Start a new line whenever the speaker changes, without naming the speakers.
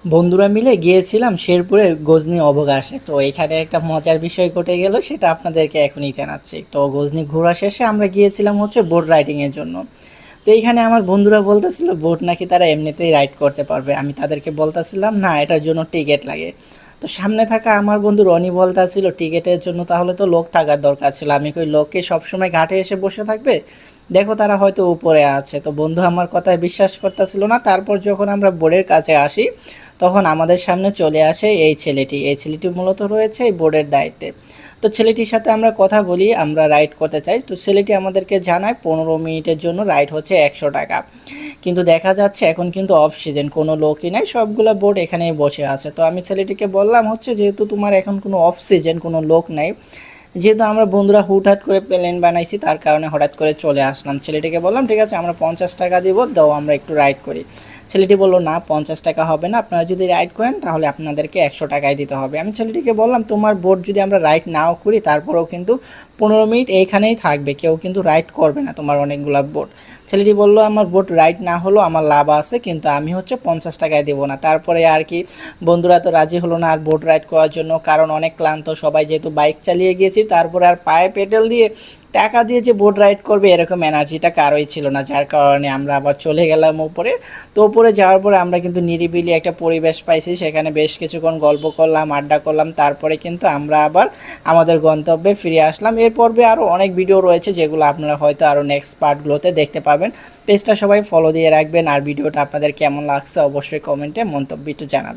বন্ধুরা মিলে গিয়েছিলাম শেরপুরে গজনি অবকাশে। তো এখানে একটা মজার বিষয় ঘটে গেল, সেটা আপনাদেরকে এখনই জানাচ্ছি। তো গজনি ঘোরা শেষে আমরা গিয়েছিলাম হচ্ছে বোট রাইডিংয়ের জন্য। তো এইখানে আমার বন্ধুরা বলতেছিল বোট নাকি তারা এমনিতেই রাইড করতে পারবে। আমি তাদেরকে বলতেছিলাম না, এটার জন্য টিকিট লাগে। তো সামনে থাকা আমার বন্ধু রনি বলতেছিল টিকিটের জন্য তাহলে তো লোক থাকার দরকার ছিল। আমি কই লোককে সবসময় ঘাটে এসে বসে থাকবে, দেখো তারা হয়তো উপরে আছে। তো বন্ধু আমার কথায় বিশ্বাস করতেছিল না। তারপর যখন আমরা বোর্ডের কাছে আসি, তখন আমাদের সামনে চলে আসে এই ছেলেটি মূলত রয়েছে এই বোর্ডের দায়িত্বে। তো ছেলেটির সাথে আমরা কথা বলি, আমরা রাইড করতে চাই। তো ছেলেটি আমাদেরকে জানায় 15 মিনিটের জন্য রাইড হচ্ছে 100 টাকা। কিন্তু দেখা যাচ্ছে এখন কিন্তু অফ সিজন, কোনো লোকই নাই, সবগুলো বোট এখানেই বসে আছে। তো আমি ছেলেটিকে বললাম হচ্ছে যেহেতু তোমার এখন কোনো অফ সিজন, কোনো লোক নাই, যেহেতু আমরা বন্ধুরা হুটহাট করে প্ল্যান বানাইছি, তার কারণে হঠাৎ করে চলে আসলাম। ছেলেটিকে বললাম ঠিক আছে আমরা 50 টাকা দিব, দাও আমরা একটু রাইড করি। ছেলেটি বলল না, 50 টাকা হবে না, আপনারা যদি রাইড করেন তাহলে আপনাদেরকে 100 টাকায় দিতে হবে। আমি ছেলেটিকে বললাম তোমার বোট যদি আমরা রাইড নাও করি তারপরেও কিন্তু 15 মিনিট এইখানেই থাকবে, কেউ কিন্তু রাইড করবে না তোমার অনেকগুলা বোট। ছেলেটি বলল আমার বোট রাইড না হলেও আমার লাভ আছে, কিন্তু আমি হচ্ছে 50 টাকায় দেবো না। তারপরে আর কি বন্ধুরা তো রাজি হলো না আর বোট রাইড করার জন্য, কারণ অনেক ক্লান্ত সবাই, যেহেতু বাইক চালিয়ে গিয়েছি। তারপরে আর পায়ে পেডেল দিয়ে টাকা দিয়ে যে বোট রাইড করবে এরকম এনার্জিটা কারোই ছিল না, যার কারণে আমরা আবার চলে গেলাম উপরে। তো উপরে যাওয়ার পরে আমরা কিন্তু নিরিবিলি একটা পরিবেশ পাইছি, সেখানে বেশ কিছুক্ষণ গল্প করলাম, আড্ডা করলাম। তারপরে কিন্তু আমরা আবার আমাদের গন্তব্যে ফিরে আসলাম। এর পর্বে আরও অনেক ভিডিও রয়েছে যেগুলো আপনারা হয়তো আরও নেক্সট পার্টগুলোতে দেখতে পাবেন। পেজটা সবাই ফলো দিয়ে রাখবেন, আর ভিডিওটা আপনাদের কেমন লাগছে অবশ্যই কমেন্টে মন্তব্য একটু জানাবেন।